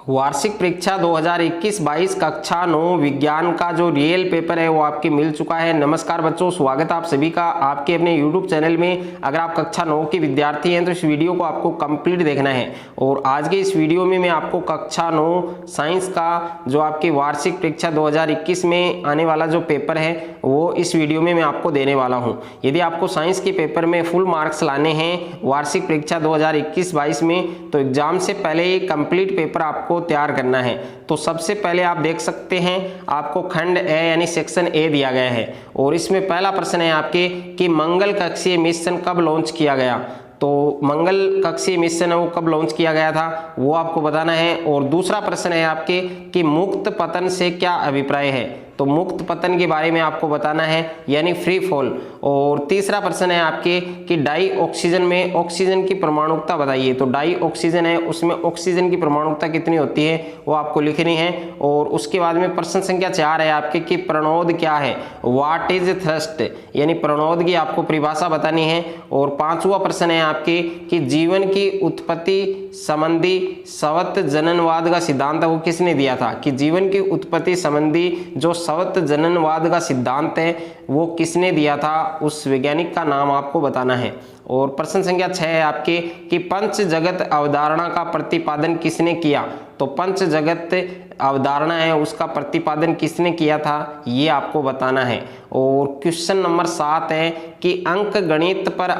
वार्षिक परीक्षा 2021-22 कक्षा 9 विज्ञान का जो रियल पेपर है वो आपके मिल चुका है। नमस्कार बच्चों, स्वागत है आप सभी का आपके अपने YouTube चैनल में। अगर आप कक्षा 9 के विद्यार्थी हैं तो इस वीडियो को आपको कंप्लीट देखना है। और आज के इस वीडियो में मैं आपको कक्षा 9 साइंस का जो आपकी वार्षिक परीक्षा 2021 में आने वाला जो पेपर है वो इस वीडियो में मैं आपको देने वाला हूँ। यदि आपको साइंस के पेपर में फुल मार्क्स लाने हैं वार्षिक परीक्षा 2021-22 में तो एग्जाम से पहले ये कंप्लीट पेपर आपको तैयार करना है। तो सबसे पहले आप देख सकते हैं आपको खंड ए यानी सेक्शन ए दिया गया है और इसमें पहला प्रश्न है आपके कि मंगल कक्षीय मिशन कब लॉन्च किया गया। तो मंगल कक्षीय मिशन है वो कब लॉन्च किया गया था वो आपको बताना है। और दूसरा प्रश्न है आपके कि मुक्त पतन से क्या अभिप्राय है, तो मुक्त पतन के बारे में आपको बताना है यानी फ्री फॉल। और तीसरा प्रश्न है आपके कि डाई ऑक्सीजन में ऑक्सीजन की परमाणुकता बताइए। तो डाई ऑक्सीजन है उसमें ऑक्सीजन की परमाणुकता कितनी होती है वो आपको लिखनी है। और उसके बाद में प्रश्न संख्या 4 है आपके कि प्रणोद क्या है, व्हाट इज थ्रस्ट, यानी प्रणोद की आपको परिभाषा बतानी है। और पांचवा प्रश्न है आपके कि जीवन की उत्पत्ति संबंधी सवत जननवाद का सिद्धांत वो किसने दिया था, कि जीवन की उत्पत्ति संबंधी जो सवत जननवाद का सिद्धांत है वो किसने दिया था, उस वैज्ञानिक का नाम आपको बताना है। और प्रश्न संख्या 6 है आपके कि पंच जगत अवधारणा का प्रतिपादन किसने किया। तो पंच जगत अवधारणा है उसका प्रतिपादन किसने किया था ये आपको बताना है। और क्वेश्चन नंबर 7 है कि अंक गणित पर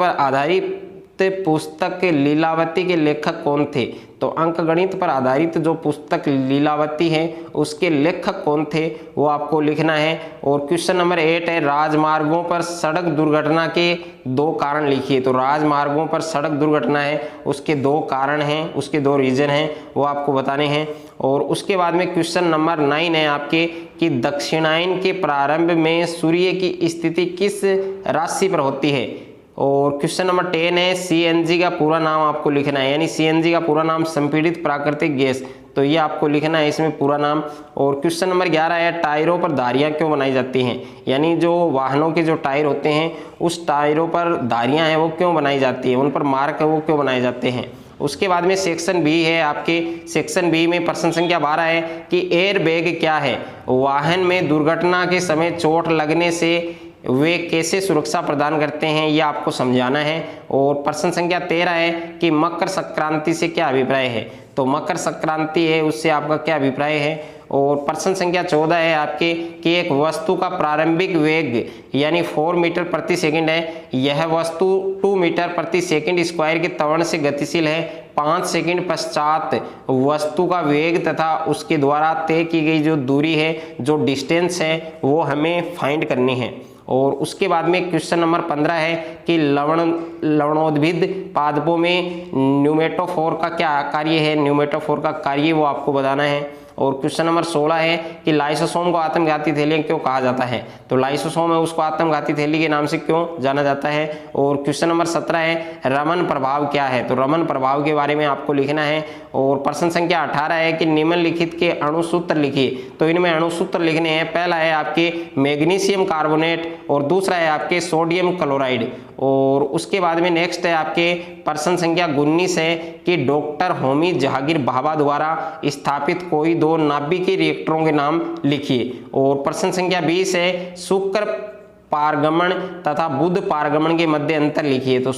आधारित पुस्तक लीलावती के लेखक कौन थे। तो अंकगणित पर आधारित जो पुस्तक लीलावती है उसके लेखक कौन थे वो आपको लिखना है। और क्वेश्चन नंबर 8 है राजमार्गों पर सड़क दुर्घटना के 2 कारण लिखिए। तो राजमार्गों पर सड़क दुर्घटना है उसके 2 कारण हैं, उसके 2 रीजन हैं वो आपको बताने हैं। और उसके बाद में क्वेश्चन नंबर 9 है आपके कि दक्षिणायन के प्रारंभ में सूर्य की स्थिति किस राशि पर होती है। और क्वेश्चन नंबर 10 है सीएनजी का पूरा नाम आपको लिखना है, यानी सीएनजी का पूरा नाम संपीड़ित प्राकृतिक गैस, तो ये आपको लिखना है इसमें पूरा नाम। और क्वेश्चन नंबर 11 है टायरों पर धारियां क्यों बनाई जाती हैं, यानी जो वाहनों के जो टायर होते हैं उस टायरों पर धारियां हैं वो क्यों बनाई जाती है, उन पर मार्क है वो क्यों बनाए जाते हैं। उसके बाद में सेक्शन बी है आपके, सेक्शन बी में प्रश्न संख्या 12 है कि एयर बैग क्या है, वाहन में दुर्घटना के समय चोट लगने से वे कैसे सुरक्षा प्रदान करते हैं ये आपको समझाना है। और प्रश्न संख्या 13 है कि मकर संक्रांति से क्या अभिप्राय है। तो मकर संक्रांति है उससे आपका क्या अभिप्राय है। और प्रश्न संख्या 14 है आपके कि एक वस्तु का प्रारंभिक वेग यानी 4 मीटर प्रति सेकंड है, यह वस्तु 2 मीटर प्रति सेकंड स्क्वायर के त्वरण से गतिशील है। 5 सेकंड पश्चात वस्तु का वेग तथा उसके द्वारा तय की गई जो दूरी है, जो डिस्टेंस है वो हमें फाइंड करनी है। और उसके बाद में क्वेश्चन नंबर 15 है कि लवणोद्भिद पादपों में न्यूमेटोफोर का क्या कार्य है, न्यूमेटोफोर का कार्य वो आपको बताना है। और क्वेश्चन नंबर 16 है कि लाइसोसोम को आत्मघाती थैली क्यों कहा जाता है। तो लाइसोसोम है उसको आत्मघाती थैली के नाम से क्यों जाना जाता है। और क्वेश्चन नंबर 17 है रमन प्रभाव क्या है। तो रमन प्रभाव के बारे में आपको लिखना है। और प्रश्न संख्या 18 है कि निम्नलिखित के अणुसूत्र लिखिए। तो इनमें अणुसूत्र लिखने हैं, पहला है आपके मैग्नीशियम कार्बोनेट और दूसरा है आपके सोडियम क्लोराइड। और उसके बाद में नेक्स्ट है आपके प्रश्न संख्या 19 है कि डॉक्टर होमी जहांगीर भाभा द्वारा स्थापित कोई 2 नाभिकीय रिएक्टरों के नाम लिखिए। और प्रश्न संख्या 20 है शुक्र पारगमन तथा बुध पारगमन के मध्य अंतर लिखिए। तो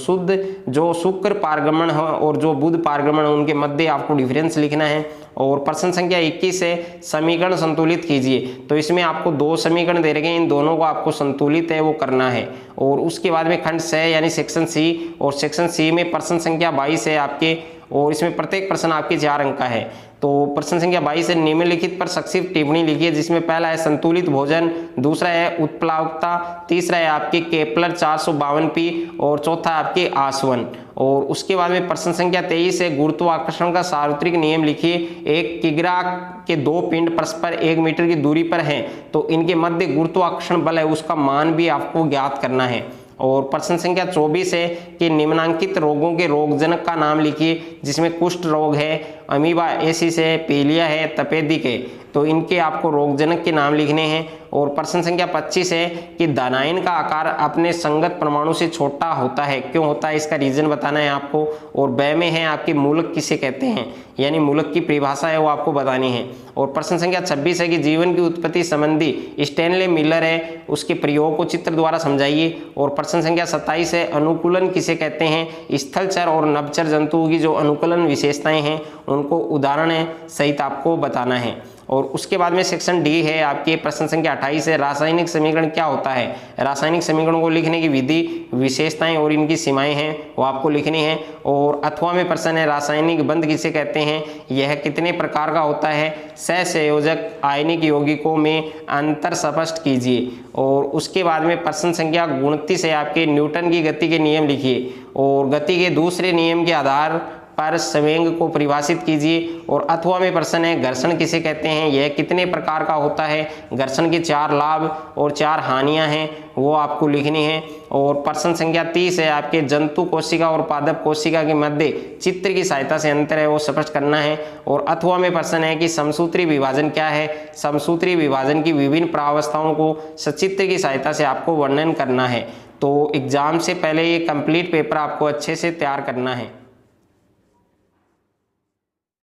जो शुक्र पारगमन है और जो बुध पारगमन है उनके मध्य आपको डिफरेंस लिखना है। और प्रश्न संख्या 21 है समीकरण संतुलित कीजिए। तो इसमें आपको 2 समीकरण दे रखे हैं, इन दोनों को आपको संतुलित है वो करना है। और उसके बाद में खंड 6 यानी सेक्शन सी, और सेक्शन सी में प्रश्न संख्या 22 है आपके, और इसमें प्रत्येक प्रश्न आपके 4 अंक का है। तो प्रश्न संख्या 22 है निम्नलिखित पर संक्षिप्त टिप्पणी लिखिए, जिसमें पहला है संतुलित भोजन, दूसरा है उत्प्लावकता, तीसरा है आपके केपलर 452p और चौथा आपके आसवन। और उसके बाद में प्रश्न संख्या 23 है गुरुत्वाकर्षण का सार्वत्रिक नियम लिखिए। एक किग्रा के 2 पिंड परस्पर 1 मीटर की दूरी पर हैं तो इनके मध्य गुरुत्वाकर्षण बल है उसका मान भी आपको ज्ञात करना है। और प्रश्न संख्या 24 है कि निम्नांकित रोगों के रोगजनक का नाम लिखिए, जिसमें कुष्ठ रोग है, अमीबा एसिस है, पीलिया है, तपेदिक है। तो इनके आपको रोगजनक के नाम लिखने हैं। और प्रश्न संख्या 25 है कि दानायन का आकार अपने संगत परमाणु से छोटा होता है, क्यों होता है इसका रीजन बताना है आपको। और ब में है आपके मूलक किसे कहते हैं, यानी मूलक की परिभाषा है वो आपको बतानी है। और प्रश्न संख्या 26 है कि जीवन की उत्पत्ति संबंधी स्टैनले मिलर है उसके प्रयोग को चित्र द्वारा समझाइए। और प्रश्न संख्या 27 है अनुकूलन किसे कहते हैं, स्थलचर और नभचर जंतुओं की जो अनुकूलन विशेषताएं हैं उनको उदाहरण सहित आपको बताना है। और उसके बाद में सेक्शन डी है आपके प्रश्न संख्या 28 है रासायनिक समीकरण क्या होता है। रासायनिक समीकरणों को लिखने की विधि, विशेषताएं और इनकी सीमाएं हैं वो आपको लिखनी है। और अथवा में प्रश्न है रासायनिक बंध किसे कहते हैं, यह कितने प्रकार का होता है, सहसंयोजक आयनिक यौगिकों में अंतर स्पष्ट कीजिए। और उसके बाद में प्रश्न संख्या 29 है आपके न्यूटन की गति के नियम लिखिए और गति के दूसरे नियम के आधार पर संवेग को परिभाषित कीजिए। और अथवा में प्रश्न है घर्षण किसे कहते हैं, यह कितने प्रकार का होता है, घर्षण के 4 लाभ और 4 हानियां हैं वो आपको लिखनी है। और प्रश्न संख्या 30 है आपके जंतु कोशिका और पादप कोशिका के मध्य चित्र की सहायता से अंतर है वो स्पष्ट करना है। और अथवा में प्रश्न है कि समसूत्री विभाजन क्या है, समसूत्री विभाजन की विभिन्न प्रावस्थाओं को सचित्र की सहायता से आपको वर्णन करना है। तो एग्जाम से पहले ये कंप्लीट पेपर आपको अच्छे से तैयार करना है।